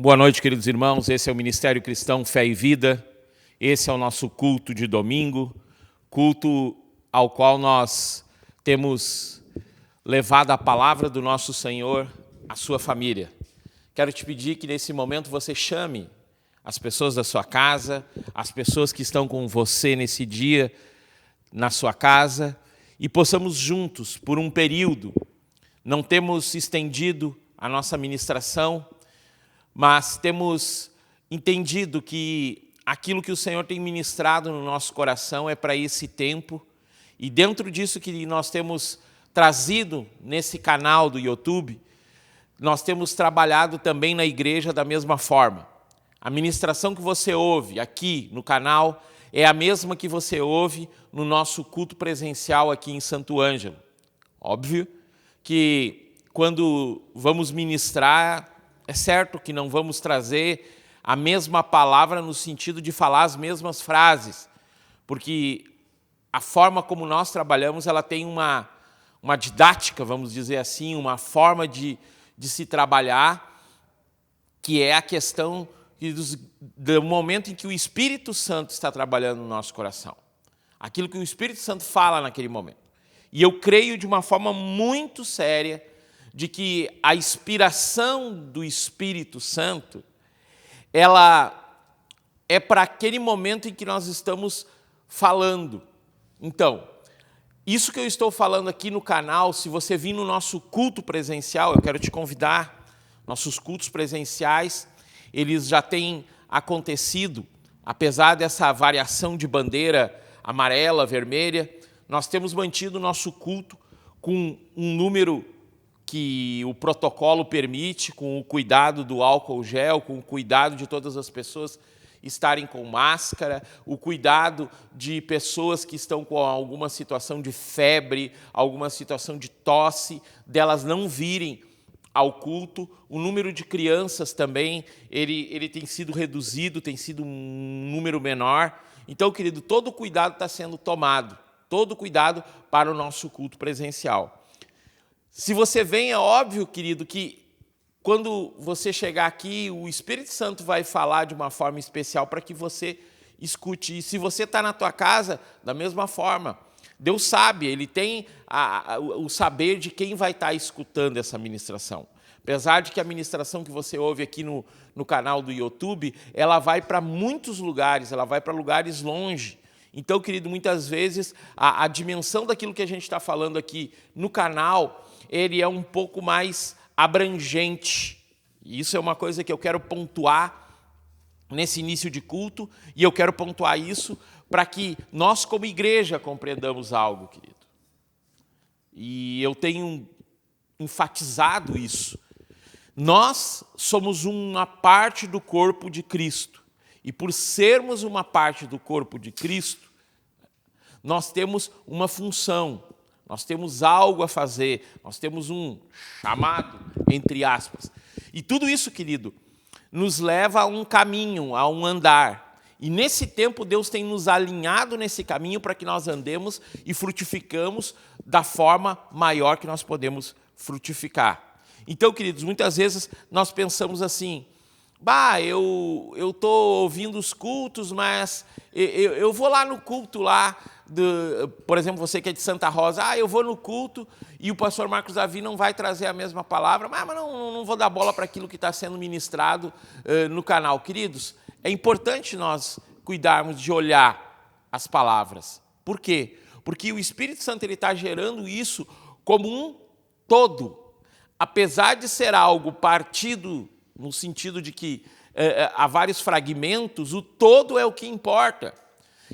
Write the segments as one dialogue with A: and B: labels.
A: Boa noite, queridos irmãos. Esse é o Ministério Cristão Fé e Vida. Esse é o nosso culto de domingo, culto ao qual nós temos levado a palavra do nosso Senhor à sua família. Quero te pedir que nesse momento você chame as pessoas da sua casa, as pessoas que estão com você nesse dia na sua casa, e possamos juntos, por um período, não temos estendido a nossa ministração, mas temos entendido que aquilo que o Senhor tem ministrado no nosso coração é para esse tempo, e dentro disso que nós temos trazido nesse canal do YouTube, nós temos trabalhado também na igreja da mesma forma. A ministração que você ouve aqui no canal é a mesma que você ouve no nosso culto presencial aqui em Santo Ângelo. Óbvio que quando vamos ministrar, é certo que não vamos trazer a mesma palavra no sentido de falar as mesmas frases, porque a forma como nós trabalhamos, ela tem uma didática, vamos dizer assim, uma forma de se trabalhar, que é a questão do momento em que o Espírito Santo está trabalhando no nosso coração. Aquilo que o Espírito Santo fala naquele momento. E eu creio de uma forma muito séria de que a inspiração do Espírito Santo, ela é para aquele momento em que nós estamos falando. Então, isso que eu estou falando aqui no canal, se você vir no nosso culto presencial, eu quero te convidar. Nossos cultos presenciais, eles já têm acontecido, apesar dessa variação de bandeira amarela, vermelha, nós temos mantido o nosso culto com um número que o protocolo permite, com o cuidado do álcool gel, com o cuidado de todas as pessoas estarem com máscara, o cuidado de pessoas que estão com alguma situação de febre, alguma situação de tosse, delas não virem ao culto. O número de crianças também, ele tem sido reduzido, tem sido um número menor. Então, querido, todo o cuidado está sendo tomado, todo o cuidado para o nosso culto presencial. Se você vem, é óbvio, querido, que quando você chegar aqui, o Espírito Santo vai falar de uma forma especial para que você escute. E se você está na tua casa, da mesma forma. Deus sabe, Ele tem o saber de quem vai estar escutando essa ministração. Apesar de que a ministração que você ouve aqui no canal do YouTube, ela vai para muitos lugares, ela vai para lugares longe. Então, querido, muitas vezes a dimensão daquilo que a gente está falando aqui no canal, ele é um pouco mais abrangente. E isso é uma coisa que eu quero pontuar nesse início de culto, e eu quero pontuar isso para que nós, como igreja, compreendamos algo, querido. E eu tenho enfatizado isso. Nós somos uma parte do corpo de Cristo. E por sermos uma parte do corpo de Cristo, nós temos uma função, nós temos algo a fazer, nós temos um chamado, entre aspas. E tudo isso, querido, nos leva a um caminho, a um andar. E nesse tempo Deus tem nos alinhado nesse caminho para que nós andemos e frutificamos da forma maior que nós podemos frutificar. Então, queridos, muitas vezes nós pensamos assim, eu estou ouvindo os cultos, mas eu vou lá no culto lá, por exemplo, você que é de Santa Rosa, eu vou no culto e o pastor Marcos Davi não vai trazer a mesma palavra, mas não vou dar bola para aquilo que está sendo ministrado no canal. Queridos, é importante nós cuidarmos de olhar as palavras. Por quê? Porque o Espírito Santo está gerando isso como um todo. Apesar de ser algo partido, no sentido de que há vários fragmentos, o todo é o que importa.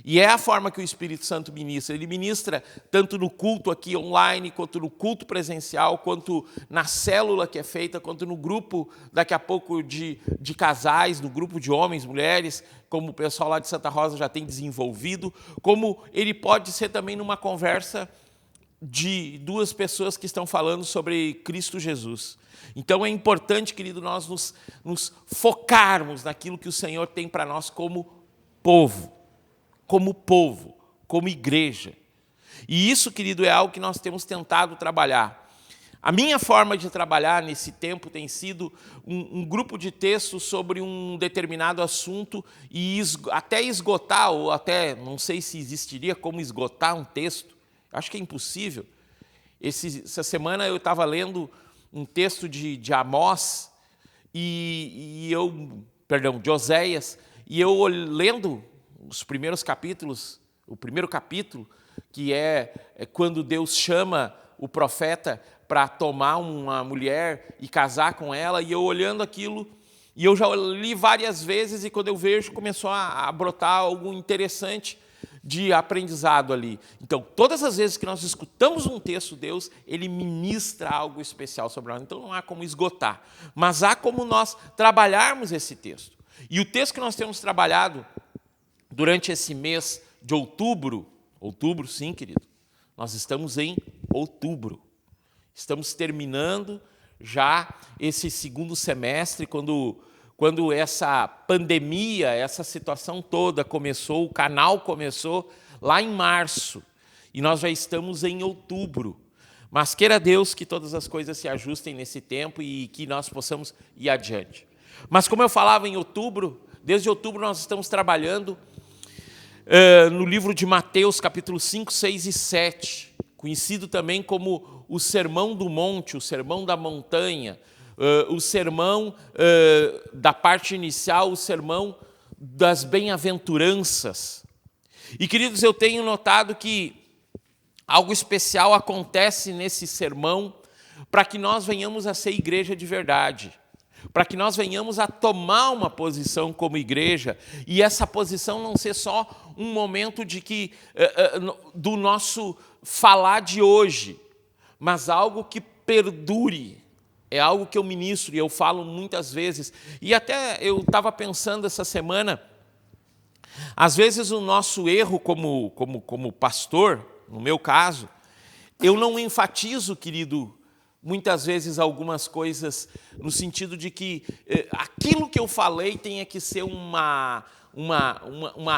A: E é a forma que o Espírito Santo ministra. Ele ministra tanto no culto aqui online, quanto no culto presencial, quanto na célula que é feita, quanto no grupo, daqui a pouco, de casais, no grupo de homens, mulheres, como o pessoal lá de Santa Rosa já tem desenvolvido, como ele pode ser também numa conversa de duas pessoas que estão falando sobre Cristo Jesus. Então é importante, querido, nós nos focarmos naquilo que o Senhor tem para nós como povo, como igreja. E isso, querido, é algo que nós temos tentado trabalhar. A minha forma de trabalhar nesse tempo tem sido um grupo de textos sobre um determinado assunto e até esgotar, ou até, não sei se existiria como esgotar um texto, acho que é impossível. Essa semana eu estava lendo um texto de Amós, de Oséias, e eu lendo os primeiros capítulos, o primeiro capítulo, que é quando Deus chama o profeta para tomar uma mulher e casar com ela, e eu olhando aquilo, e eu já li várias vezes, e quando eu vejo, começou a brotar algo interessante de aprendizado ali. Então, todas as vezes que nós escutamos um texto de Deus, ele ministra algo especial sobre nós. Então, não há como esgotar, mas há como nós trabalharmos esse texto. E o texto que nós temos trabalhado durante esse mês de outubro, sim, querido, nós estamos em outubro. Estamos terminando já esse segundo semestre, quando essa pandemia, essa situação toda começou, o canal começou lá em março, e nós já estamos em outubro. Mas queira Deus que todas as coisas se ajustem nesse tempo e que nós possamos ir adiante. Mas como eu falava em outubro, desde outubro nós estamos trabalhando no livro de Mateus, capítulo 5, 6 e 7, conhecido também como o Sermão do Monte, o Sermão da Montanha, o sermão da parte inicial, o sermão das bem-aventuranças. E, queridos, eu tenho notado que algo especial acontece nesse sermão para que nós venhamos a ser igreja de verdade, para que nós venhamos a tomar uma posição como igreja, e essa posição não ser só um momento do nosso falar de hoje, mas algo que perdure. É algo que eu ministro e eu falo muitas vezes. E até eu estava pensando essa semana, às vezes o nosso erro como pastor, no meu caso, eu não enfatizo, querido, muitas vezes algumas coisas no sentido de que aquilo que eu falei tenha que ser uma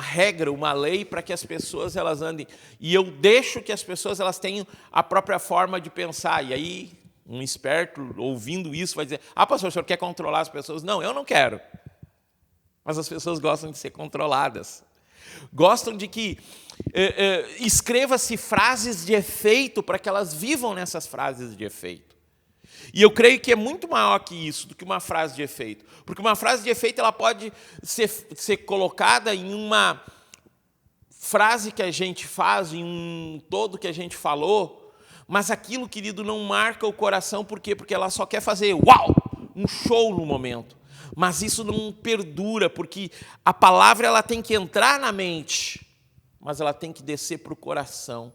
A: regra, uma lei para que as pessoas elas andem. E eu deixo que as pessoas elas tenham a própria forma de pensar. E aí um esperto ouvindo isso vai dizer: ah, pastor, o senhor quer controlar as pessoas? Não, eu não quero. Mas as pessoas gostam de ser controladas. Gostam de que escreva-se frases de efeito para que elas vivam nessas frases de efeito. E eu creio que é muito maior que isso, do que uma frase de efeito. Porque uma frase de efeito ela pode ser colocada em uma frase que a gente faz, em um todo que a gente falou, mas aquilo, querido, não marca o coração. Por quê? Porque ela só quer fazer uau, um show no momento. Mas isso não perdura, porque a palavra ela tem que entrar na mente, mas ela tem que descer para o coração.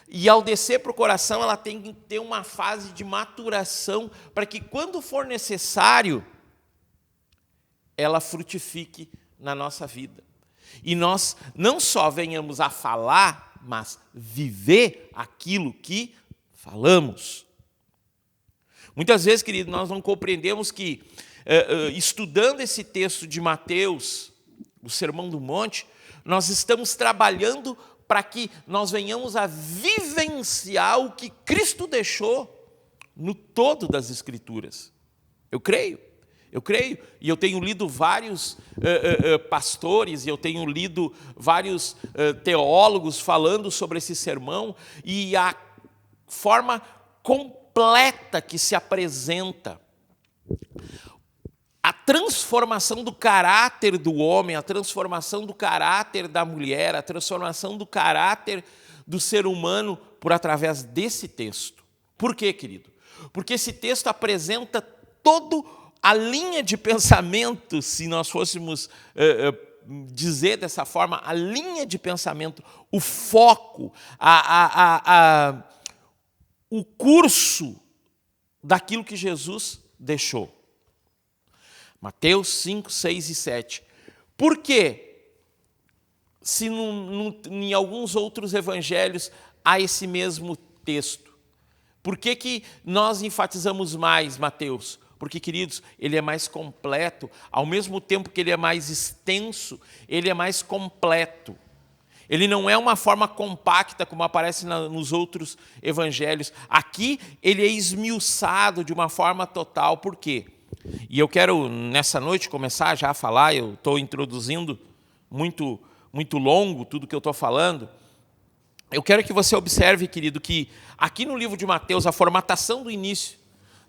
A: E ao descer para o coração, ela tem que ter uma fase de maturação, para que quando for necessário, ela frutifique na nossa vida. E nós não só venhamos a falar, mas viver aquilo que falamos. Muitas vezes, querido, nós não compreendemos que, estudando esse texto de Mateus, o Sermão do Monte, nós estamos trabalhando para que nós venhamos a vivenciar o que Cristo deixou no todo das Escrituras. Eu creio, e eu tenho lido vários pastores, e eu tenho lido vários teólogos falando sobre esse sermão, e a forma completa que se apresenta. A transformação do caráter do homem, a transformação do caráter da mulher, a transformação do caráter do ser humano através desse texto. Por quê, querido? Porque esse texto apresenta toda a linha de pensamento, se nós fôssemos dizer dessa forma, a linha de pensamento, o foco, o curso daquilo que Jesus deixou. Mateus 5, 6 e 7. Por quê? Se em alguns outros evangelhos há esse mesmo texto. Por que nós enfatizamos mais Mateus? Porque, queridos, ele é mais completo. Ao mesmo tempo que ele é mais extenso, ele é mais completo. Ele não é uma forma compacta como aparece nos outros evangelhos. Aqui ele é esmiuçado de uma forma total. Por quê? E eu quero, nessa noite, começar já a falar, eu estou introduzindo muito longo tudo que eu estou falando. Eu quero que você observe, querido, que aqui no livro de Mateus, a formatação do início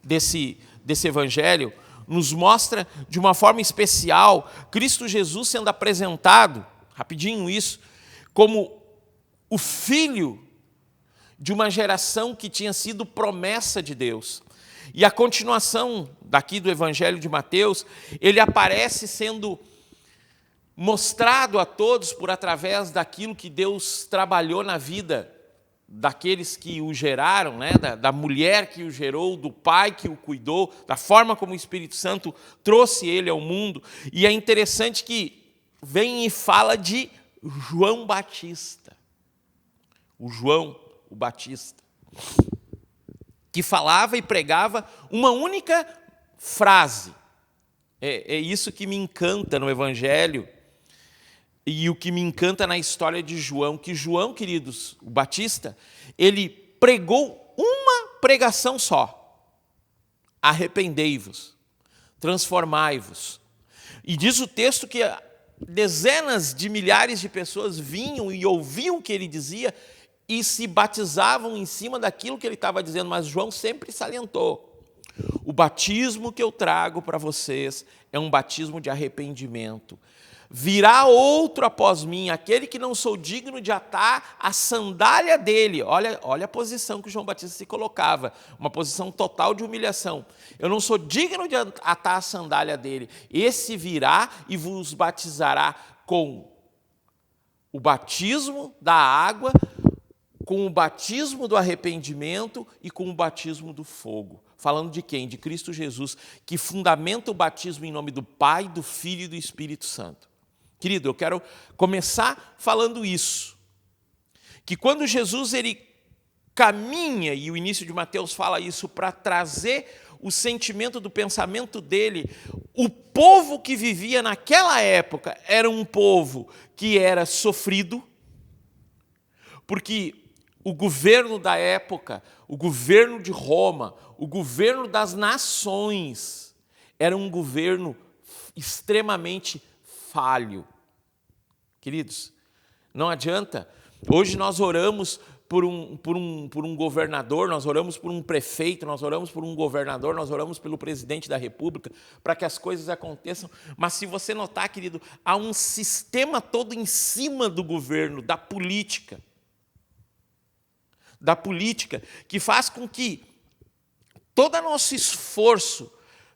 A: desse evangelho nos mostra de uma forma especial Cristo Jesus sendo apresentado, rapidinho isso, como o filho de uma geração que tinha sido promessa de Deus. E a continuação daqui do evangelho de Mateus, ele aparece sendo mostrado a todos por através daquilo que Deus trabalhou na vida daqueles que o geraram, né? da mulher que o gerou, do pai que o cuidou, da forma como o Espírito Santo trouxe ele ao mundo. E é interessante que vem e fala de João Batista. O João, o Batista, que falava e pregava uma única frase. É isso que me encanta no Evangelho e o que me encanta na história de João, que João, queridos, o Batista, ele pregou uma pregação só: arrependei-vos, transformai-vos. E diz o texto que dezenas de milhares de pessoas vinham e ouviam o que ele dizia e se batizavam em cima daquilo que ele estava dizendo, mas João sempre salientou: o batismo que eu trago para vocês é um batismo de arrependimento. Virá outro após mim, aquele que não sou digno de atar a sandália dele. Olha a posição que João Batista se colocava, uma posição total de humilhação. Eu não sou digno de atar a sandália dele. Esse virá e vos batizará com o batismo da água, com o batismo do arrependimento e com o batismo do fogo. Falando de quem? De Cristo Jesus, que fundamenta o batismo em nome do Pai, do Filho e do Espírito Santo. Querido, eu quero começar falando isso, que quando Jesus ele caminha, e o início de Mateus fala isso, para trazer o sentimento do pensamento dele, o povo que vivia naquela época era um povo que era sofrido, porque o governo da época, o governo de Roma, o governo das nações, era um governo extremamente falho. Queridos, não adianta. Hoje nós oramos por um governador, nós oramos por um prefeito, nós oramos por um governador, nós oramos pelo presidente da República, para que as coisas aconteçam. Mas se você notar, querido, há um sistema todo em cima do governo, da política, que faz com que todo nosso esforço,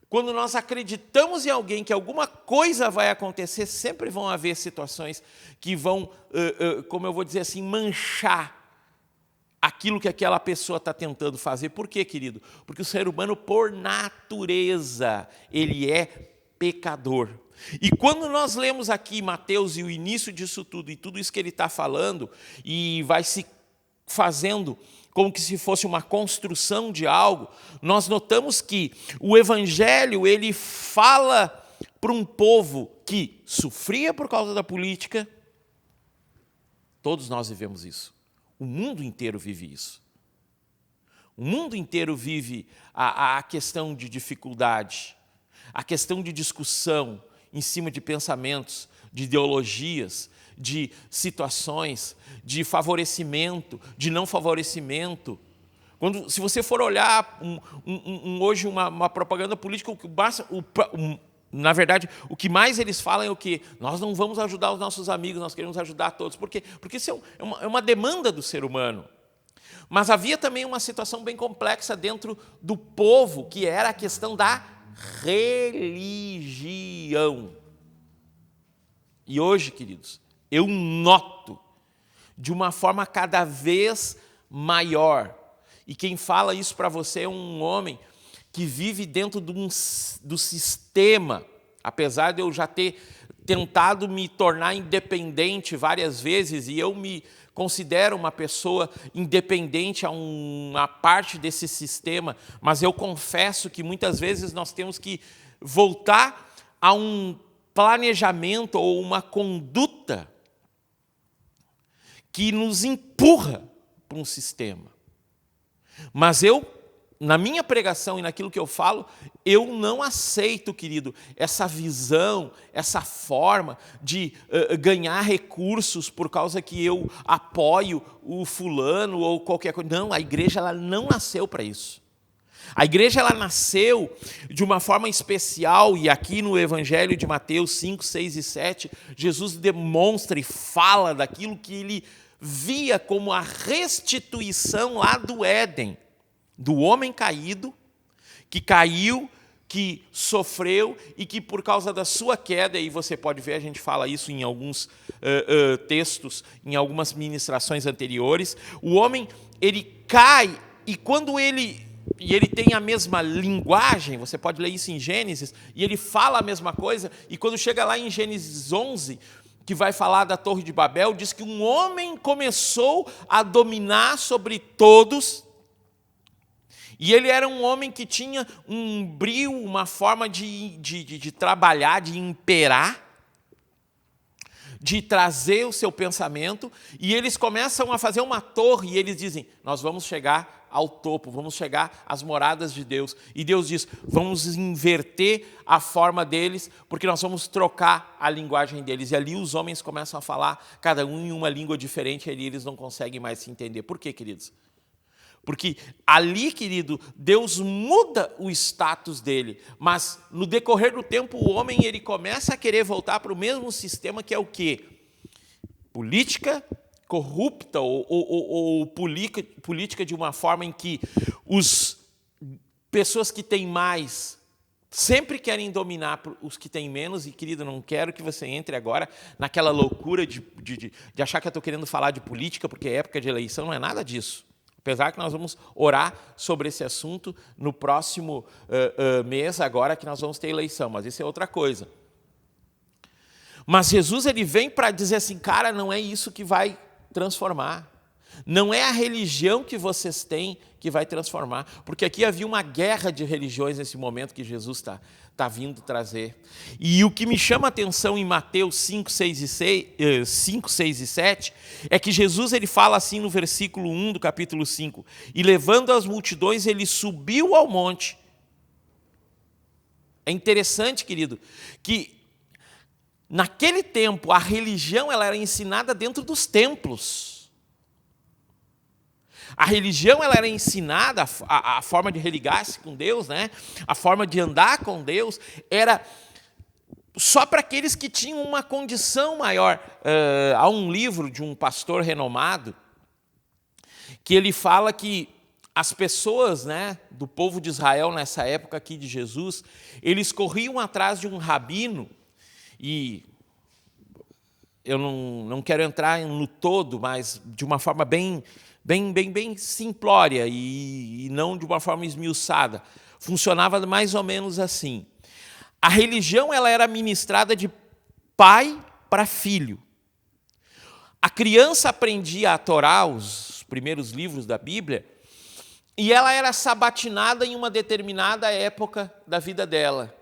A: quando nós acreditamos em alguém que alguma coisa vai acontecer, sempre vão haver situações que vão, como eu vou dizer assim, manchar aquilo que aquela pessoa está tentando fazer. Por quê, querido? Porque o ser humano, por natureza, ele é pecador. E quando nós lemos aqui Mateus e o início disso tudo, e tudo isso que ele está falando, e vai se fazendo como que se fosse uma construção de algo, nós notamos que o Evangelho ele fala para um povo que sofria por causa da política. Todos nós vivemos isso. O mundo inteiro vive isso. O mundo inteiro vive a questão de dificuldade, a questão de discussão em cima de pensamentos, de ideologias, de situações, de favorecimento, de não favorecimento. Se você for olhar hoje uma propaganda política, na verdade, o que mais eles falam é o que nós não vamos ajudar os nossos amigos, nós queremos ajudar todos. Por quê? Porque isso é uma demanda do ser humano. Mas havia também uma situação bem complexa dentro do povo, que era a questão da religião. E hoje, queridos, eu noto de uma forma cada vez maior, e quem fala isso para você é um homem que vive dentro do sistema, apesar de eu já ter tentado me tornar independente várias vezes, e eu me considero uma pessoa independente a uma parte desse sistema, mas eu confesso que muitas vezes nós temos que voltar a um planejamento ou uma conduta que nos empurra para um sistema. Mas na minha pregação e naquilo que eu falo, eu não aceito, querido, essa visão, essa forma de ganhar recursos por causa que eu apoio o fulano ou qualquer coisa. Não, a igreja ela não nasceu para isso. A igreja ela nasceu de uma forma especial, e aqui no Evangelho de Mateus 5, 6 e 7, Jesus demonstra e fala daquilo que ele via como a restituição lá do Éden, do homem caído, que caiu, que sofreu e que por causa da sua queda, e você pode ver, a gente fala isso em alguns textos, em algumas ministrações anteriores, o homem, ele cai, e quando ele tem a mesma linguagem, você pode ler isso em Gênesis, e ele fala a mesma coisa, e quando chega lá em Gênesis 11, que vai falar da Torre de Babel, diz que um homem começou a dominar sobre todos. E ele era um homem que tinha um brio, uma forma de trabalhar, de imperar, de trazer o seu pensamento, e eles começam a fazer uma torre, e eles dizem, nós vamos chegar ao topo, vamos chegar às moradas de Deus. E Deus diz, vamos inverter a forma deles, porque nós vamos trocar a linguagem deles. E ali os homens começam a falar, cada um em uma língua diferente, e ali eles não conseguem mais se entender. Por quê, queridos? Porque ali, querido, Deus muda o status dele, mas no decorrer do tempo o homem ele começa a querer voltar para o mesmo sistema que é o quê? Política corrupta ou política de uma forma em que as pessoas que têm mais sempre querem dominar os que têm menos. E, querido, não quero que você entre agora naquela loucura de achar que eu estou querendo falar de política porque é época de eleição, não é nada disso. Apesar que nós vamos orar sobre esse assunto no próximo mês, agora que nós vamos ter eleição, mas isso é outra coisa. Mas Jesus ele vem para dizer assim, cara, não é isso que vai transformar. Não é a religião que vocês têm que vai transformar. Porque aqui havia uma guerra de religiões nesse momento que Jesus está vindo trazer. E o que me chama a atenção em Mateus 5, 6 e 7 é que Jesus ele fala assim no versículo 1 do capítulo 5. E levando as multidões, ele subiu ao monte. É interessante, querido, que naquele tempo a religião ela era ensinada dentro dos templos. A religião ela era ensinada, a forma de religar-se com Deus, né? A forma de andar com Deus, era só para aqueles que tinham uma condição maior. Há um livro de um pastor renomado, que ele fala que as pessoas, né, do povo de Israel, nessa época aqui de Jesus, eles corriam atrás de um rabino, e eu não quero entrar no todo, mas de uma forma bem simplória e não de uma forma esmiuçada. Funcionava mais ou menos assim. A religião ela era ministrada de pai para filho. A criança aprendia a Torá, os primeiros livros da Bíblia, e ela era sabatinada em uma determinada época da vida dela.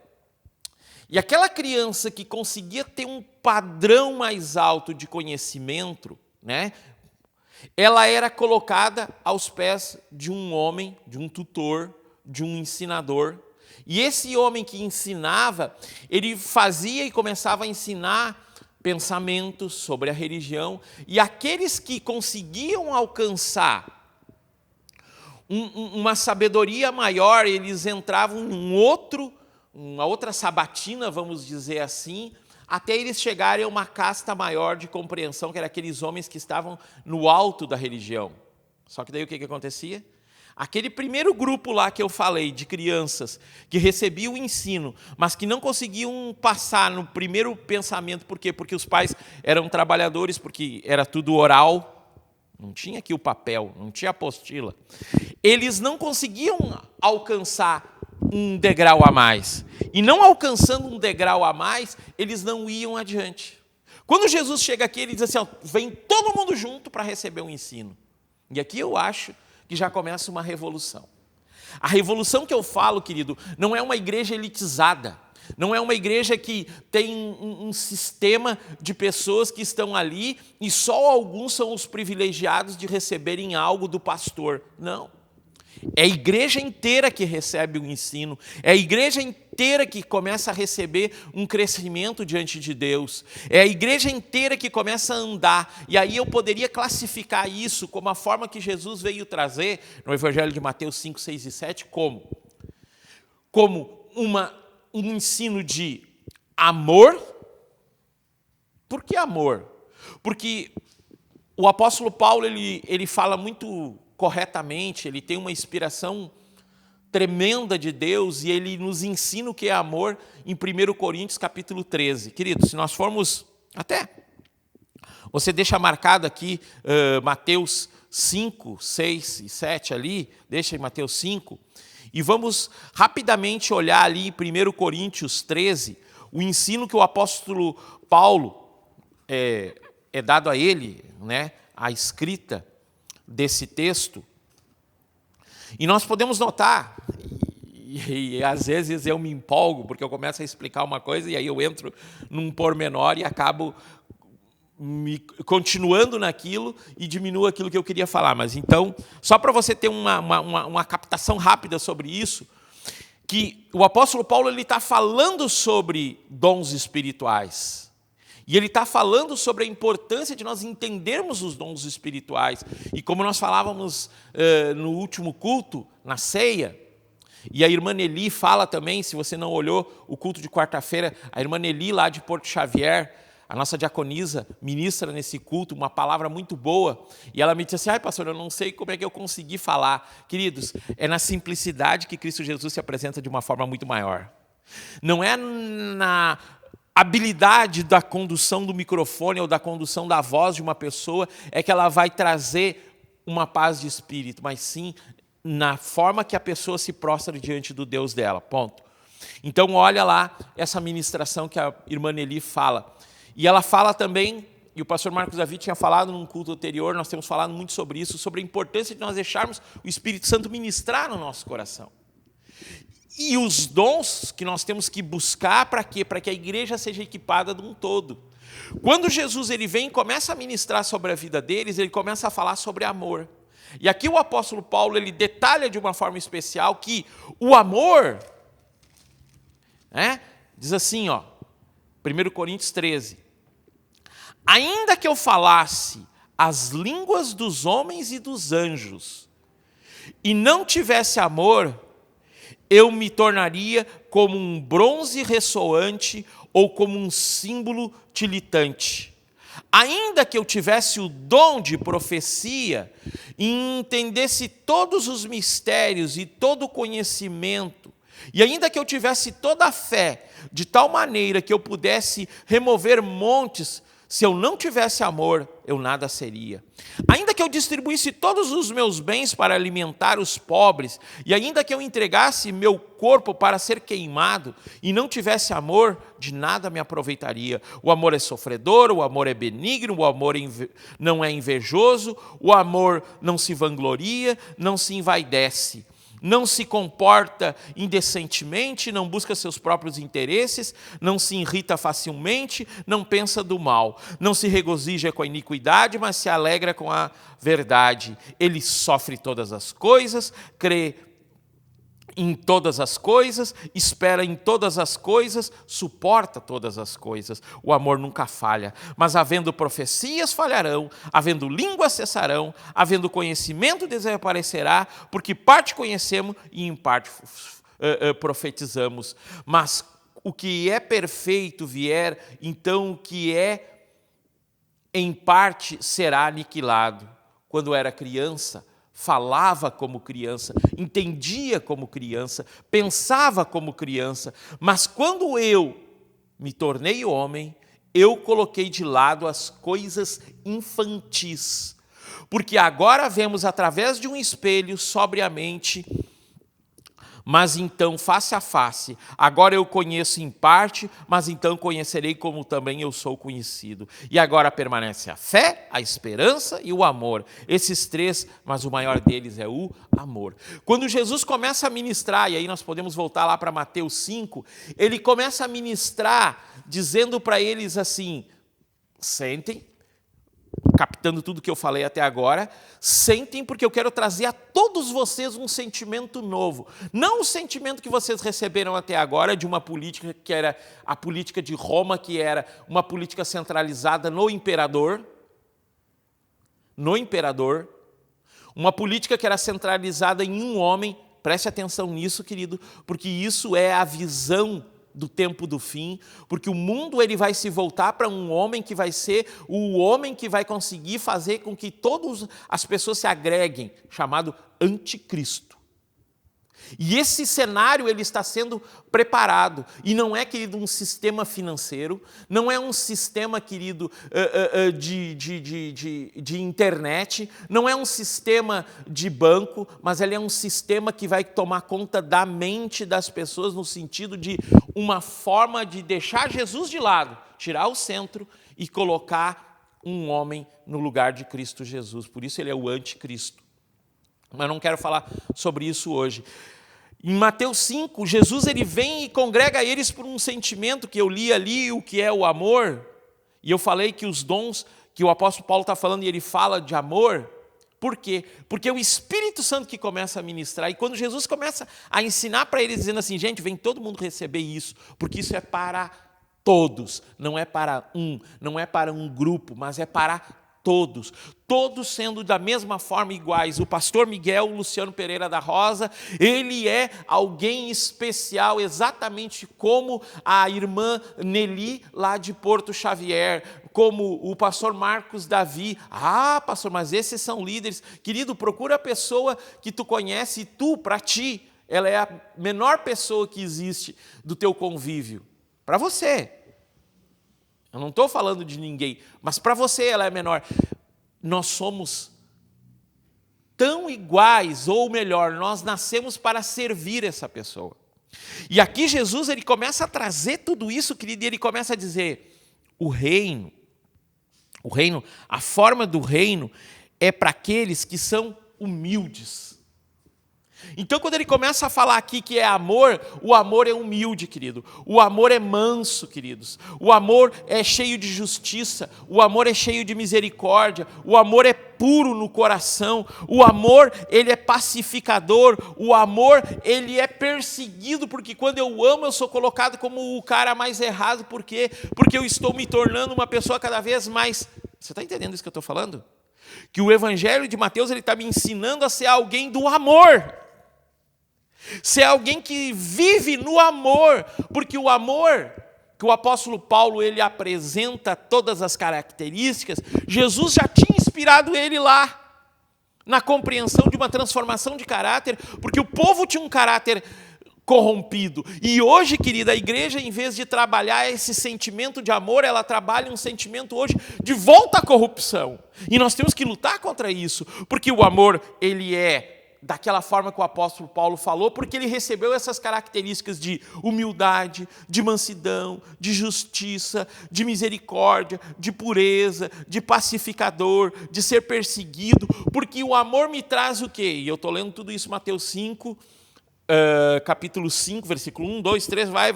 A: E aquela criança que conseguia ter um padrão mais alto de conhecimento, né, ela era colocada aos pés de um homem, de um tutor, de um ensinador. E esse homem que ensinava, ele fazia e começava a ensinar pensamentos sobre a religião. E aqueles que conseguiam alcançar uma sabedoria maior, eles entravam em uma outra sabatina, vamos dizer assim, até eles chegarem a uma casta maior de compreensão, que eram aqueles homens que estavam no alto da religião. Só que daí o que acontecia? Aquele primeiro grupo lá que eu falei, de crianças, que recebiam o ensino, mas que não conseguiam passar no primeiro pensamento. Por quê? Porque os pais eram trabalhadores, porque era tudo oral, não tinha aqui o papel, não tinha apostila. Eles não conseguiam alcançar um degrau a mais. E não alcançando um degrau a mais, eles não iam adiante. Quando Jesus chega aqui, ele diz assim, ó, vem todo mundo junto para receber um ensino. E aqui eu acho que já começa uma revolução. A revolução que eu falo, querido, não é uma igreja elitizada. Não é uma igreja que tem um sistema de pessoas que estão ali e só alguns são os privilegiados de receberem algo do pastor. Não. É a igreja inteira que recebe o ensino, é a igreja inteira que começa a receber um crescimento diante de Deus, é a igreja inteira que começa a andar, e aí eu poderia classificar isso como a forma que Jesus veio trazer no Evangelho de Mateus 5, 6 e 7, como um ensino de amor. Por que amor? Porque o apóstolo Paulo ele fala muito corretamente, ele tem uma inspiração tremenda de Deus e ele nos ensina o que é amor em 1 Coríntios capítulo 13. Queridos, se nós formos até, você deixa marcado aqui Mateus 5, 6 e 7 ali, deixa em Mateus 5, e vamos rapidamente olhar ali em 1 Coríntios 13, o ensino que o apóstolo Paulo é dado a ele, né, a escrita desse texto, e nós podemos notar, e às vezes eu me empolgo, porque eu começo a explicar uma coisa e aí eu entro num pormenor e acabo continuando naquilo e diminuo aquilo que eu queria falar. Mas então, só para você ter uma captação rápida sobre isso, que o apóstolo Paulo está falando sobre dons espirituais. E ele está falando sobre a importância de nós entendermos os dons espirituais. E como nós falávamos no último culto, na ceia, e a irmã Nelly fala também, se você não olhou o culto de quarta-feira, a irmã Nelly lá de Porto Xavier, a nossa diaconisa, ministra nesse culto, uma palavra muito boa, e ela me disse assim, pastor, eu não sei como é que eu consegui falar. Queridos, é na simplicidade que Cristo Jesus se apresenta de uma forma muito maior. Não é na habilidade da condução do microfone ou da condução da voz de uma pessoa é que ela vai trazer uma paz de espírito, mas sim na forma que a pessoa se prostra diante do Deus dela, ponto. Então olha lá essa ministração que a irmã Nelly fala. E ela fala também, e o pastor Marcos Davi tinha falado num culto anterior, nós temos falado muito sobre isso, sobre a importância de nós deixarmos o Espírito Santo ministrar no nosso coração. E os dons que nós temos que buscar para quê? Para que a igreja seja equipada de um todo. Quando Jesus ele vem e começa a ministrar sobre a vida deles, ele começa a falar sobre amor. E aqui o apóstolo Paulo ele detalha de uma forma especial que o amor, diz assim, 1 Coríntios 13, ainda que eu falasse as línguas dos homens e dos anjos, e não tivesse amor, eu me tornaria como um bronze ressoante ou como um símbolo tilitante. Ainda que eu tivesse o dom de profecia e entendesse todos os mistérios e todo o conhecimento, e ainda que eu tivesse toda a fé, de tal maneira que eu pudesse remover montes, se eu não tivesse amor, eu nada seria. Ainda que eu distribuísse todos os meus bens para alimentar os pobres, e ainda que eu entregasse meu corpo para ser queimado, e não tivesse amor, de nada me aproveitaria. O amor é sofredor, o amor é benigno, o amor não é invejoso, o amor não se vangloria, não se envaidece. Não se comporta indecentemente, não busca seus próprios interesses, não se irrita facilmente, não pensa do mal, não se regozija com a iniquidade, mas se alegra com a verdade. Ele sofre todas as coisas, crê em todas as coisas, espera em todas as coisas, suporta todas as coisas. O amor nunca falha, mas havendo profecias falharão, havendo línguas cessarão, havendo conhecimento desaparecerá, porque parte conhecemos e em parte profetizamos. Mas o que é perfeito vier, então o que é em parte será aniquilado. Quando era criança, falava como criança, entendia como criança, pensava como criança, mas quando eu me tornei homem, eu coloquei de lado as coisas infantis, porque agora vemos através de um espelho sobriamente, Mas então, face a face, agora eu conheço em parte, mas então conhecerei como também eu sou conhecido. E agora permanece a fé, a esperança e o amor. Esses três, mas o maior deles é o amor. Quando Jesus começa a ministrar, e aí nós podemos voltar lá para Mateus 5, ele começa a ministrar dizendo para eles assim: sentem, captando tudo que eu falei até agora, sentem, porque eu quero trazer a todos vocês um sentimento novo. Não o sentimento que vocês receberam até agora de uma política que era a política de Roma, que era uma política centralizada no imperador, uma política que era centralizada em um homem. Preste atenção nisso, querido, porque isso é a visão do tempo do fim, porque o mundo ele vai se voltar para um homem que vai ser o homem que vai conseguir fazer com que todas as pessoas se agreguem, chamado anticristo. E esse cenário ele está sendo preparado. E não é, querido, um sistema financeiro, não é um sistema, querido, de internet, não é um sistema de banco, mas ele é um sistema que vai tomar conta da mente das pessoas no sentido de uma forma de deixar Jesus de lado, tirar o centro e colocar um homem no lugar de Cristo Jesus. Por isso ele é o anticristo. Mas não quero falar sobre isso hoje. Em Mateus 5, Jesus ele vem e congrega eles por um sentimento que eu li ali, o que é o amor. E eu falei que os dons que o apóstolo Paulo está falando, e ele fala de amor. Por quê? Porque é o Espírito Santo que começa a ministrar. E quando Jesus começa a ensinar para eles, dizendo assim: gente, vem todo mundo receber isso, porque isso é para todos. Não é para um, não é para um grupo, mas é para todos, todos sendo da mesma forma iguais. O pastor Miguel Luciano Pereira da Rosa, ele é alguém especial, exatamente como a irmã Nelly, lá de Porto Xavier, como o pastor Marcos Davi. Ah, pastor, mas esses são líderes. Querido, procura a pessoa que tu conhece e tu, para ti, ela é a menor pessoa que existe do teu convívio. Para você. Eu não estou falando de ninguém, mas para você ela é menor. Nós somos tão iguais, ou melhor, nós nascemos para servir essa pessoa. E aqui Jesus ele começa a trazer tudo isso, querido, e ele começa a dizer: o reino, a forma do reino é para aqueles que são humildes. Então, quando ele começa a falar aqui que é amor, o amor é humilde, querido. O amor é manso, queridos. O amor é cheio de justiça. O amor é cheio de misericórdia. O amor é puro no coração. O amor, ele é pacificador. O amor, ele é perseguido, porque quando eu amo, eu sou colocado como o cara mais errado. Por quê? Porque eu estou me tornando uma pessoa cada vez mais... Você está entendendo isso que eu estou falando? Que o Evangelho de Mateus ele está me ensinando a ser alguém do amor. Ser alguém que vive no amor, porque o amor que o apóstolo Paulo ele apresenta todas as características, Jesus já tinha inspirado ele lá, na compreensão de uma transformação de caráter, porque o povo tinha um caráter corrompido. E hoje, querida, a igreja, em vez de trabalhar esse sentimento de amor, ela trabalha um sentimento hoje de volta à corrupção. E nós temos que lutar contra isso, porque o amor, ele é daquela forma que o apóstolo Paulo falou, porque ele recebeu essas características de humildade, de mansidão, de justiça, de misericórdia, de pureza, de pacificador, de ser perseguido, porque o amor me traz o quê? E eu estou lendo tudo isso em Mateus 5, capítulo 5, versículo 1, 2, 3, vai.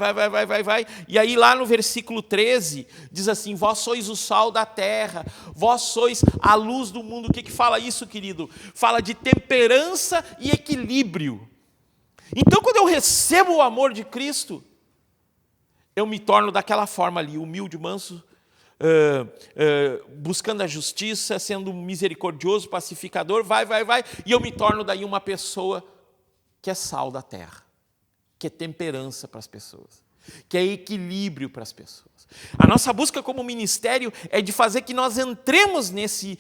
A: E aí lá no versículo 13, diz assim: vós sois o sal da terra, vós sois a luz do mundo. O que fala isso, querido? Fala de temperança e equilíbrio. Então, quando eu recebo o amor de Cristo, eu me torno daquela forma ali, humilde, manso, buscando a justiça, sendo misericordioso, pacificador, e eu me torno daí uma pessoa que é sal da terra, que é temperança para as pessoas, que é equilíbrio para as pessoas. A nossa busca como ministério é de fazer que nós entremos nesse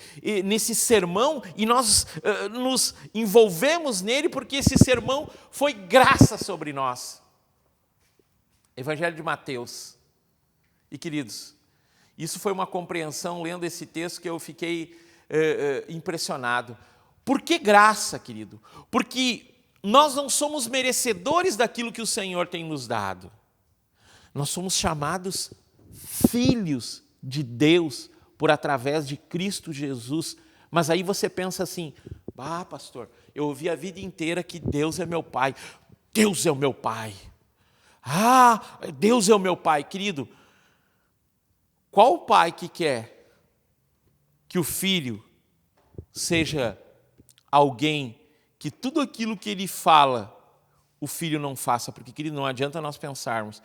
A: sermão e nós nos envolvemos nele, porque esse sermão foi graça sobre nós. Evangelho de Mateus. E, queridos, isso foi uma compreensão, lendo esse texto, que eu fiquei impressionado. Por que graça, querido? Porque nós não somos merecedores daquilo que o Senhor tem nos dado. Nós somos chamados filhos de Deus por através de Cristo Jesus. Mas aí você pensa assim, pastor, eu ouvi a vida inteira que Deus é meu pai. Deus é o meu pai. Deus é o meu pai. Querido, qual pai que quer que o filho seja alguém que tudo aquilo que ele fala, o filho não faça? Porque, querido, não adianta nós pensarmos,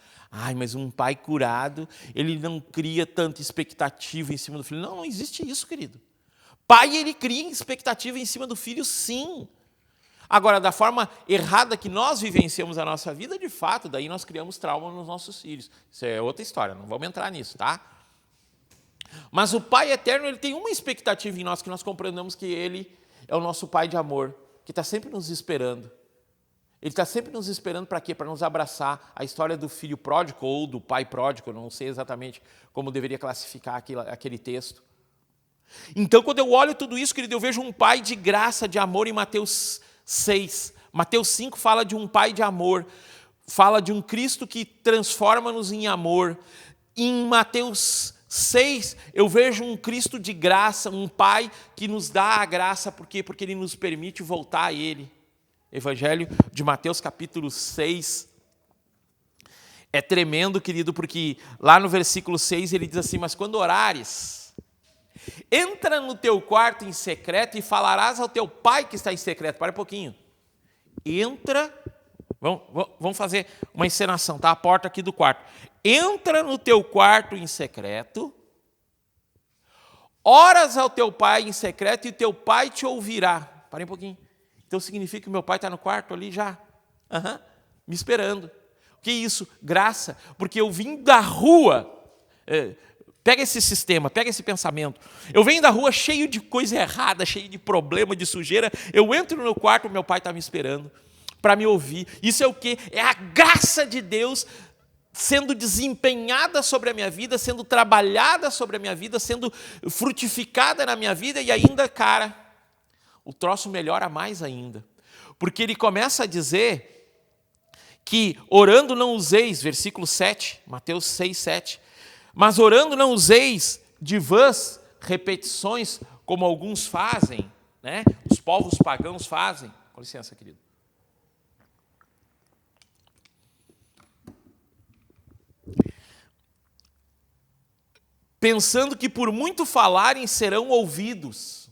A: mas um pai curado, ele não cria tanta expectativa em cima do filho. Não existe isso, querido. Pai, ele cria expectativa em cima do filho, sim. Agora, da forma errada que nós vivenciamos a nossa vida, de fato, daí nós criamos trauma nos nossos filhos. Isso é outra história, não vamos entrar nisso, tá? Mas o Pai eterno, ele tem uma expectativa em nós, que nós compreendamos que ele é o nosso Pai de amor, que está sempre nos esperando. Ele está sempre nos esperando para quê? Para nos abraçar. A história do filho pródigo ou do pai pródigo, eu não sei exatamente como deveria classificar aquele texto. Então, quando eu olho tudo isso, querido, eu vejo um pai de graça, de amor em Mateus 6. Mateus 5 fala de um pai de amor, fala de um Cristo que transforma-nos em amor. Em Mateus 6, eu vejo um Cristo de graça, um pai que nos dá a graça, por quê? Porque ele nos permite voltar a ele. Evangelho de Mateus, capítulo 6, é tremendo, querido, porque lá no versículo 6 ele diz assim, mas quando orares, entra no teu quarto em secreto e falarás ao teu pai que está em secreto. Para um pouquinho. Entra, vamos fazer uma encenação, tá? A porta aqui do quarto. Entra no teu quarto em secreto, oras ao teu pai em secreto e teu pai te ouvirá. Para um pouquinho. Então significa que meu pai está no quarto ali já, me esperando. O que é isso? Graça. Porque eu vim da rua, pega esse sistema, pega esse pensamento. Eu venho da rua cheio de coisa errada, cheio de problema, de sujeira. Eu entro no meu quarto, meu pai está me esperando para me ouvir. Isso é o quê? É a graça de Deus sendo desempenhada sobre a minha vida, sendo trabalhada sobre a minha vida, sendo frutificada na minha vida e ainda, cara, o troço melhora mais ainda. Porque ele começa a dizer que orando não useis, versículo 7, Mateus 6, 7, mas orando não useis de vãs repetições, como alguns fazem, né? Os povos pagãos fazem. Com licença, querido. Pensando que por muito falarem serão ouvidos.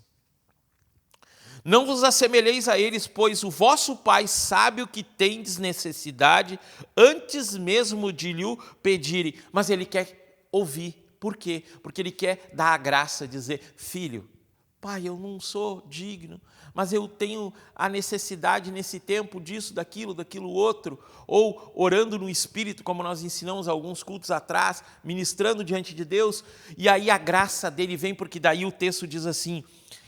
A: Não vos assemelheis a eles, pois o vosso Pai sabe o que tendes necessidade, antes mesmo de lhe pedirem. Mas Ele quer ouvir. Por quê? Porque Ele quer dar a graça, dizer, filho, pai, eu não sou digno, mas eu tenho a necessidade nesse tempo disso, daquilo outro. Ou orando no Espírito, como nós ensinamos alguns cultos atrás, ministrando diante de Deus, e aí a graça dele vem, porque daí o texto diz assim,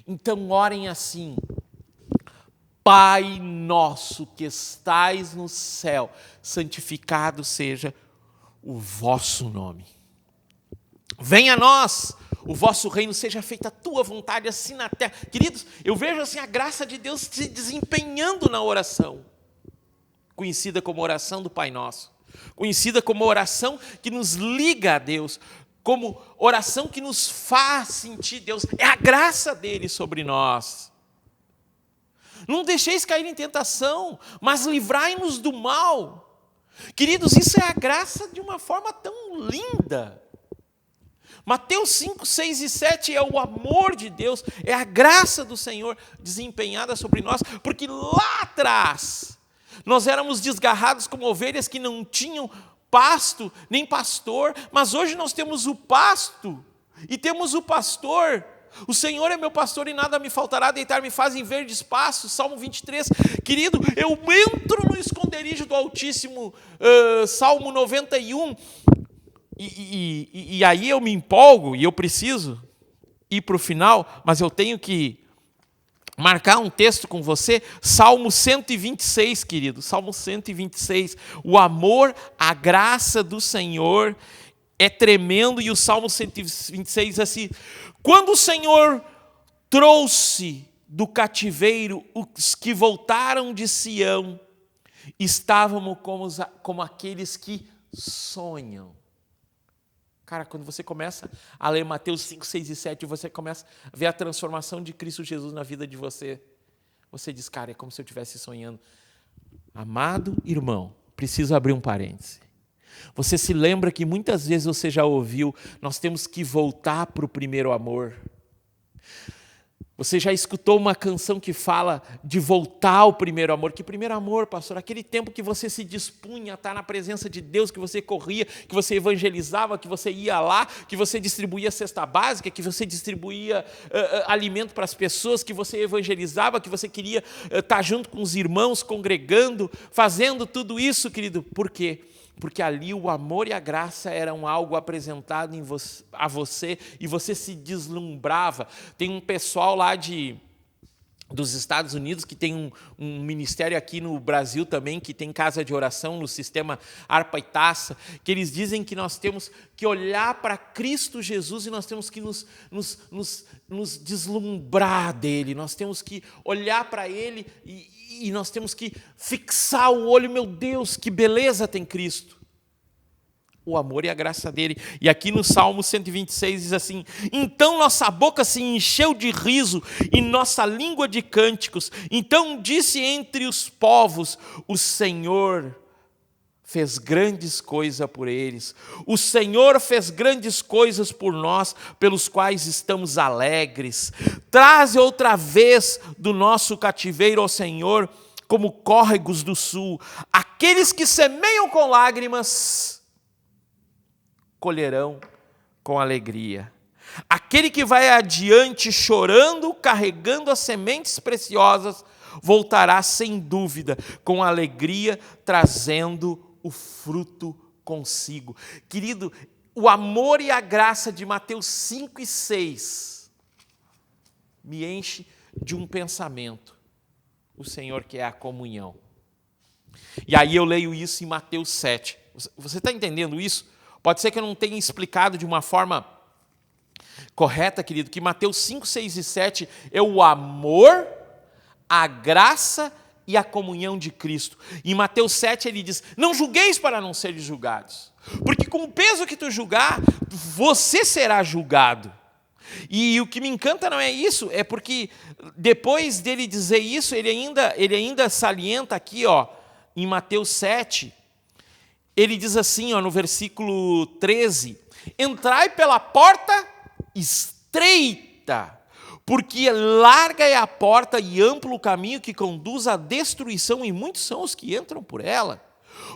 A: então orem assim, Pai nosso que estais no céu, santificado seja o vosso nome. Venha a nós o vosso reino, seja feita a tua vontade, assim na terra. Queridos, eu vejo assim a graça de Deus se desempenhando na oração, conhecida como oração do Pai Nosso, conhecida como oração que nos liga a Deus, como oração que nos faz sentir Deus. É a graça dele sobre nós. Não deixeis cair em tentação, mas livrai-nos do mal. Queridos, isso é a graça de uma forma tão linda. Mateus 5, 6 e 7 é o amor de Deus, é a graça do Senhor desempenhada sobre nós, porque lá atrás nós éramos desgarrados como ovelhas que não tinham pasto, nem pastor, mas hoje nós temos o pasto e temos o pastor. O Senhor é meu pastor e nada me faltará, deitar-me faz em verdes pastos, Salmo 23. Querido, eu entro no esconderijo do Altíssimo, Salmo 91, e aí eu me empolgo e eu preciso ir para o final, mas eu tenho que marcar um texto com você, Salmo 126, querido, Salmo 126, o amor, a graça do Senhor é tremendo, e o Salmo 126 diz assim, quando o Senhor trouxe do cativeiro, os que voltaram de Sião, estávamos como aqueles que sonham. Cara, quando você começa a ler Mateus 5, 6 e 7, você começa a ver a transformação de Cristo Jesus na vida de você. Você diz, cara, é como se eu estivesse sonhando. Amado irmão, preciso abrir um parêntese. Você se lembra que muitas vezes você já ouviu, nós temos que voltar para o primeiro amor. Você já escutou uma canção que fala de voltar ao primeiro amor? Que primeiro amor, pastor? Aquele tempo que você se dispunha a estar na presença de Deus, que você corria, que você evangelizava, que você ia lá, que você distribuía cesta básica, que você distribuía alimento para as pessoas, que você evangelizava, que você queria estar junto com os irmãos, congregando, fazendo tudo isso, querido. Por quê? Porque ali o amor e a graça eram algo apresentado a você e você se deslumbrava. Tem um pessoal lá dos Estados Unidos que tem um ministério aqui no Brasil também, que tem casa de oração no sistema Harpa e Taça, que eles dizem que nós temos que olhar para Cristo Jesus e nós temos que nos deslumbrar dele, nós temos que olhar para ele e nós temos que fixar o olho, meu Deus, que beleza tem Cristo. O amor e a graça dele. E aqui no Salmo 126 diz assim: então nossa boca se encheu de riso e nossa língua de cânticos. Então disse entre os povos: o Senhor fez grandes coisas por eles. O Senhor fez grandes coisas por nós, pelos quais estamos alegres. Traze outra vez do nosso cativeiro ao Senhor, como córregos do sul. Aqueles que semeiam com lágrimas colherão com alegria. Aquele que vai adiante chorando, carregando as sementes preciosas, voltará sem dúvida, com alegria, trazendo o fruto consigo. Querido, o amor e a graça de Mateus 5 e 6 me enche de um pensamento. O Senhor quer a comunhão. E aí eu leio isso em Mateus 7. Você está entendendo isso? Pode ser que eu não tenha explicado de uma forma correta, querido, que Mateus 5, 6 e 7 é o amor, a graça e a comunhão de Cristo. Em Mateus 7 ele diz: não julgueis para não seres julgados, porque com o peso que tu julgar, você será julgado. E o que me encanta não é isso, é porque depois dele dizer isso, ele ainda salienta aqui, em Mateus 7, ele diz assim, no versículo 13: entrai pela porta estreita, porque larga é a porta e amplo o caminho que conduz à destruição, e muitos são os que entram por ela.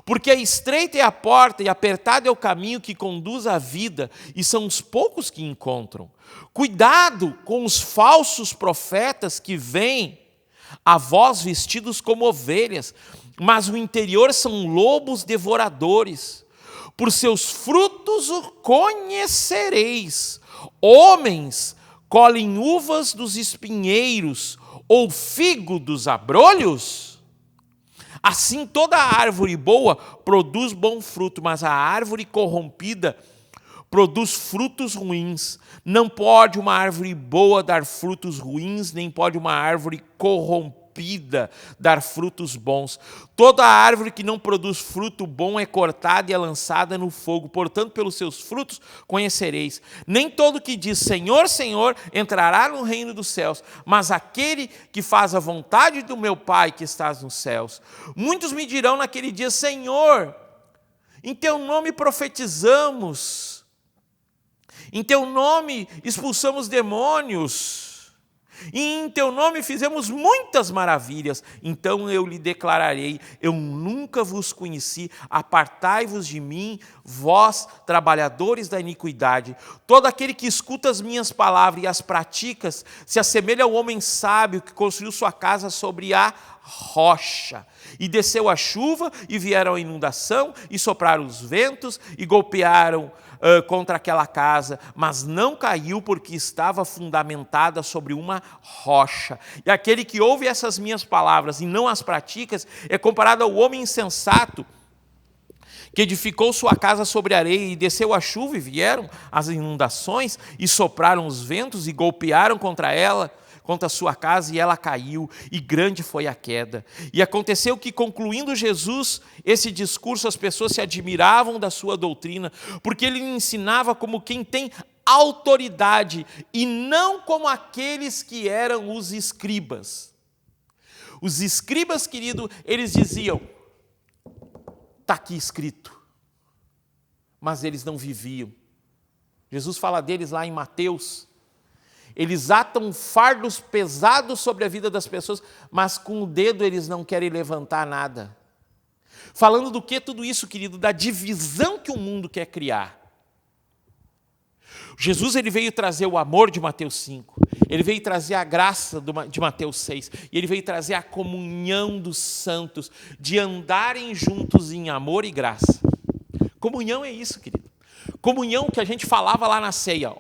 A: Porque estreita é a porta e apertado é o caminho que conduz à vida, e são os poucos que encontram. Cuidado com os falsos profetas que vêm a vós vestidos como ovelhas, mas o interior são lobos devoradores. Por seus frutos o conhecereis. Homens colhem uvas dos espinheiros ou figo dos abrolhos? Assim toda árvore boa produz bom fruto, mas a árvore corrompida produz frutos ruins. Não pode uma árvore boa dar frutos ruins, nem pode uma árvore corrompida dar frutos bons. Toda árvore que não produz fruto bom é cortada e é lançada no fogo. Portanto, pelos seus frutos conhecereis. Nem todo que diz Senhor, Senhor entrará no reino dos céus, mas aquele que faz a vontade do meu Pai que estás nos céus. Muitos me dirão naquele dia: Senhor, em teu nome profetizamos, em teu nome expulsamos demônios, e em teu nome fizemos muitas maravilhas. Então eu lhe declararei: eu nunca vos conheci, apartai-vos de mim, vós, trabalhadores da iniquidade. Todo aquele que escuta as minhas palavras e as pratica se assemelha ao homem sábio que construiu sua casa sobre a rocha. E desceu a chuva, e vieram a inundação, e sopraram os ventos, e golpearam contra aquela casa, mas não caiu, porque estava fundamentada sobre uma rocha. E aquele que ouve essas minhas palavras e não as pratica é comparado ao homem insensato que edificou sua casa sobre areia, e desceu a chuva, e vieram as inundações, e sopraram os ventos, e golpearam contra contra a sua casa, e ela caiu, e grande foi a queda. E aconteceu que, concluindo Jesus esse discurso, as pessoas se admiravam da sua doutrina, porque ele ensinava como quem tem autoridade, e não como aqueles que eram os escribas. Os escribas, querido, eles diziam, está aqui escrito, mas eles não viviam. Jesus fala deles lá em Mateus. Eles atam fardos pesados sobre a vida das pessoas, mas com o dedo eles não querem levantar nada. Falando do que tudo isso, querido? Da divisão que o mundo quer criar. Jesus, ele veio trazer o amor de Mateus 5, ele veio trazer a graça de Mateus 6, e ele veio trazer a comunhão dos santos, de andarem juntos em amor e graça. Comunhão é isso, querido. Comunhão que a gente falava lá na ceia.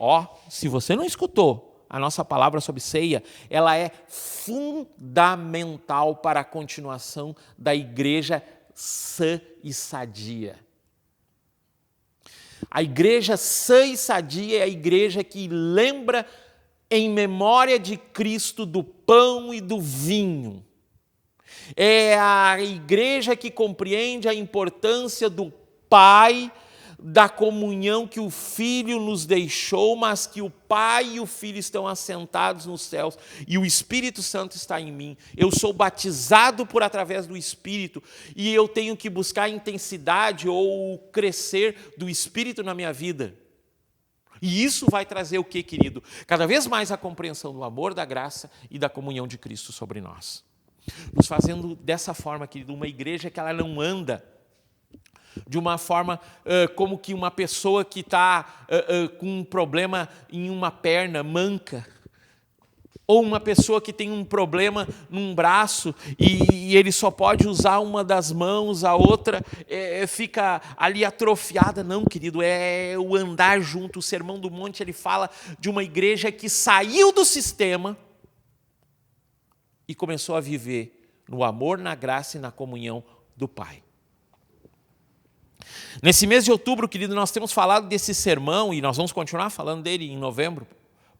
A: Se você não escutou a nossa palavra sobre ceia, ela é fundamental para a continuação da igreja sã e sadia. A igreja sã e sadia é a igreja que lembra em memória de Cristo do pão e do vinho. É a igreja que compreende a importância do Pai, da comunhão que o Filho nos deixou, mas que o Pai e o Filho estão assentados nos céus e o Espírito Santo está em mim. Eu sou batizado por através do Espírito e eu tenho que buscar a intensidade ou crescer do Espírito na minha vida. E isso vai trazer o que, querido? Cada vez mais a compreensão do amor, da graça e da comunhão de Cristo sobre nós. Nos fazendo dessa forma, querido, uma igreja que ela não anda de uma forma como que uma pessoa que está com um problema em uma perna, manca, ou uma pessoa que tem um problema num braço e ele só pode usar uma das mãos, a outra fica ali atrofiada. Não, querido, é o andar junto. O Sermão do Monte, ele fala de uma igreja que saiu do sistema e começou a viver no amor, na graça e na comunhão do Pai. Nesse mês de outubro, querido, nós temos falado desse sermão e nós vamos continuar falando dele em novembro,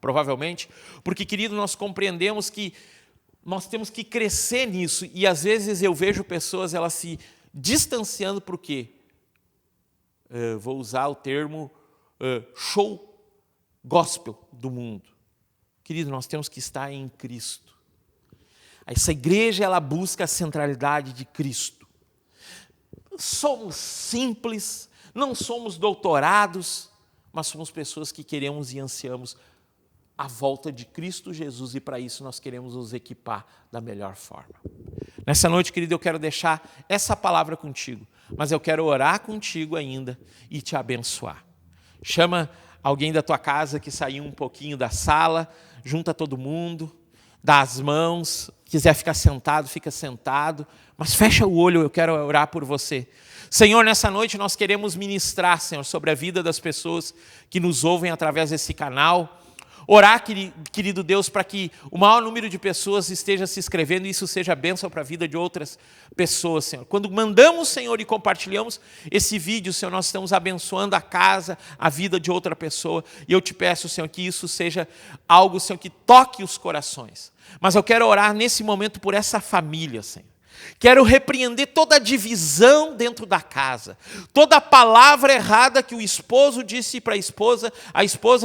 A: provavelmente, porque, querido, nós compreendemos que nós temos que crescer nisso e às vezes eu vejo pessoas elas se distanciando por quê? Vou usar o termo show gospel do mundo. Querido, nós temos que estar em Cristo. Essa igreja, ela busca a centralidade de Cristo. Somos simples, não somos doutorados, mas somos pessoas que queremos e ansiamos a volta de Cristo Jesus e para isso nós queremos nos equipar da melhor forma. Nessa noite, querido, eu quero deixar essa palavra contigo, mas eu quero orar contigo ainda e te abençoar. Chama alguém da tua casa que saiu um pouquinho da sala, junta todo mundo, dá as mãos, quiser ficar sentado, fica sentado, mas fecha o olho, eu quero orar por você. Senhor, nessa noite nós queremos ministrar, Senhor, sobre a vida das pessoas que nos ouvem através desse canal. Orar, querido Deus, para que o maior número de pessoas esteja se inscrevendo e isso seja bênção para a vida de outras pessoas, Senhor. Quando mandamos, Senhor, e compartilhamos esse vídeo, Senhor, nós estamos abençoando a casa, a vida de outra pessoa. E eu te peço, Senhor, que isso seja algo, Senhor, que toque os corações. Mas eu quero orar nesse momento por essa família, Senhor. Quero repreender toda a divisão dentro da casa, toda a palavra errada que o esposo disse para a esposa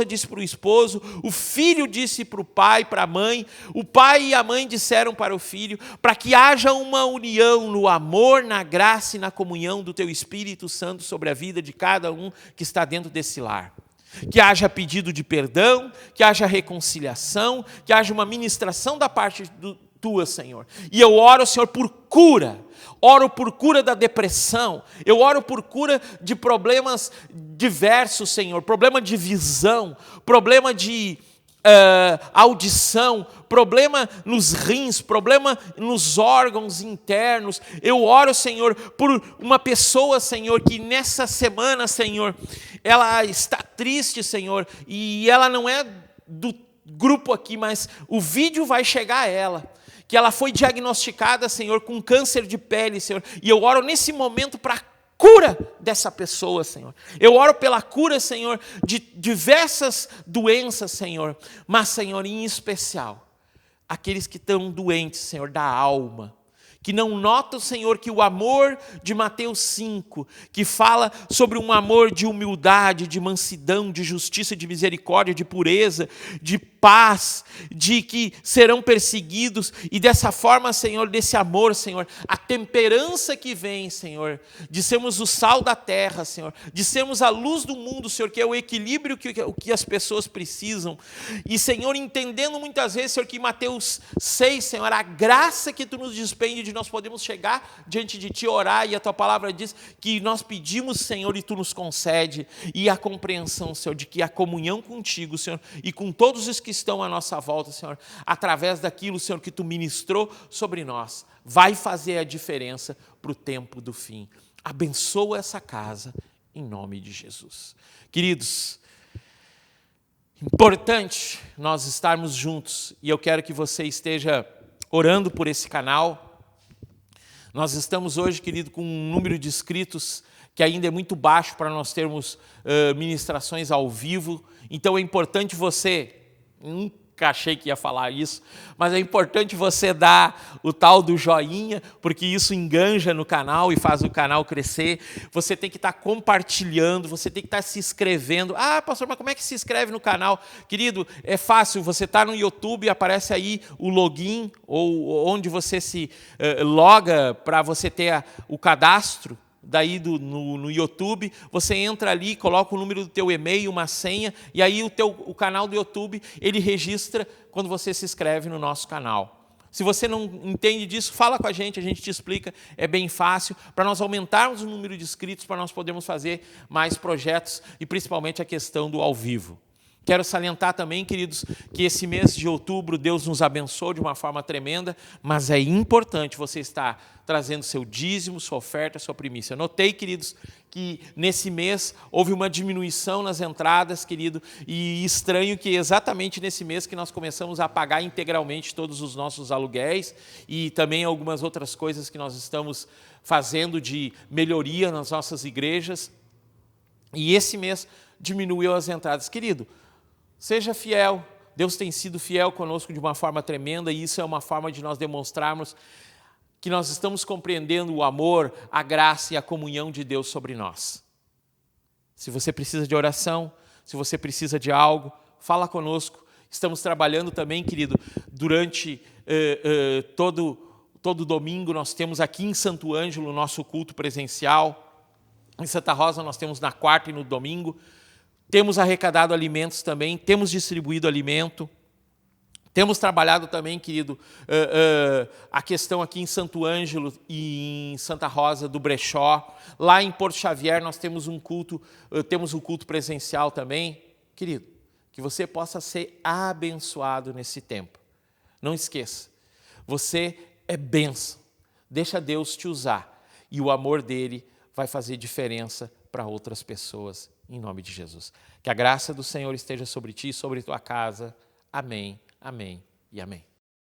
A: disse para o esposo, o filho disse para o pai, para a mãe, o pai e a mãe disseram para o filho, para que haja uma união no amor, na graça e na comunhão do teu Espírito Santo sobre a vida de cada um que está dentro desse lar. Que haja pedido de perdão, que haja reconciliação, que haja uma ministração da parte tua, Senhor. E eu oro, Senhor, por cura. Oro por cura da depressão. Eu oro por cura de problemas diversos, Senhor. Problema de visão, problema de audição, problema nos rins, problema nos órgãos internos. Eu oro, Senhor, por uma pessoa, Senhor, que nessa semana, Senhor, ela está triste, Senhor, e ela não é do grupo aqui, mas o vídeo vai chegar a ela. Que ela foi diagnosticada, Senhor, com câncer de pele, Senhor. E eu oro nesse momento para a cura dessa pessoa, Senhor. Eu oro pela cura, Senhor, de diversas doenças, Senhor. Mas, Senhor, em especial, aqueles que estão doentes, Senhor, da alma, que não notam, Senhor, que o amor de Mateus 5, que fala sobre um amor de humildade, de mansidão, de justiça, de misericórdia, de pureza, de paz, de que serão perseguidos, e dessa forma, Senhor, desse amor, Senhor, a temperança que vem, Senhor, de sermos o sal da terra, Senhor, de sermos a luz do mundo, Senhor, que é o equilíbrio que as pessoas precisam, e, Senhor, entendendo muitas vezes, Senhor, que em Mateus 6, Senhor, a graça que Tu nos despende de nós podemos chegar diante de Ti, orar, e a Tua palavra diz que nós pedimos, Senhor, e Tu nos concede, e a compreensão, Senhor, de que a comunhão contigo, Senhor, e com todos os que estão à nossa volta, Senhor, através daquilo, Senhor, que Tu ministrou sobre nós, vai fazer a diferença para o tempo do fim. Abençoa essa casa, em nome de Jesus. Queridos, importante nós estarmos juntos, e eu quero que você esteja orando por esse canal. Nós estamos hoje, querido, com um número de inscritos que ainda é muito baixo para nós termos ministrações ao vivo, então é importante você, nunca achei que ia falar isso, mas é importante você dar o tal do joinha, porque isso enganja no canal e faz o canal crescer. Você tem que estar compartilhando, você tem que estar se inscrevendo. Ah, pastor, mas como é que se inscreve no canal? Querido, é fácil, você está no YouTube, aparece aí o login, ou onde você se loga para você ter o cadastro. Daí no YouTube, você entra ali, coloca o número do teu e-mail, uma senha, e aí o canal do YouTube, ele registra quando você se inscreve no nosso canal. Se você não entende disso, fala com a gente te explica, é bem fácil, para nós aumentarmos o número de inscritos, para nós podermos fazer mais projetos, e principalmente a questão do ao vivo. Quero salientar também, queridos, que esse mês de outubro Deus nos abençoou de uma forma tremenda, mas é importante você estar trazendo seu dízimo, sua oferta, sua primícia. Notei, queridos, que nesse mês houve uma diminuição nas entradas, querido, e estranho que exatamente nesse mês que nós começamos a pagar integralmente todos os nossos aluguéis e também algumas outras coisas que nós estamos fazendo de melhoria nas nossas igrejas, e esse mês diminuiu as entradas. Querido, seja fiel, Deus tem sido fiel conosco de uma forma tremenda, e isso é uma forma de nós demonstrarmos que nós estamos compreendendo o amor, a graça e a comunhão de Deus sobre nós. Se você precisa de oração, se você precisa de algo, fala conosco. Estamos trabalhando também, querido, durante todo domingo, nós temos aqui em Santo Ângelo o nosso culto presencial. Em Santa Rosa nós temos na quarta e no domingo. Temos arrecadado alimentos também, temos distribuído alimento, temos trabalhado também, querido, a questão aqui em Santo Ângelo e em Santa Rosa do Brechó. Lá em Porto Xavier nós temos um culto presencial também. Querido, que você possa ser abençoado nesse tempo. Não esqueça, você é bênção, deixa Deus te usar e o amor dele vai fazer diferença para outras pessoas. Em nome de Jesus. Que a graça do Senhor esteja sobre ti e sobre tua casa. Amém, amém e amém.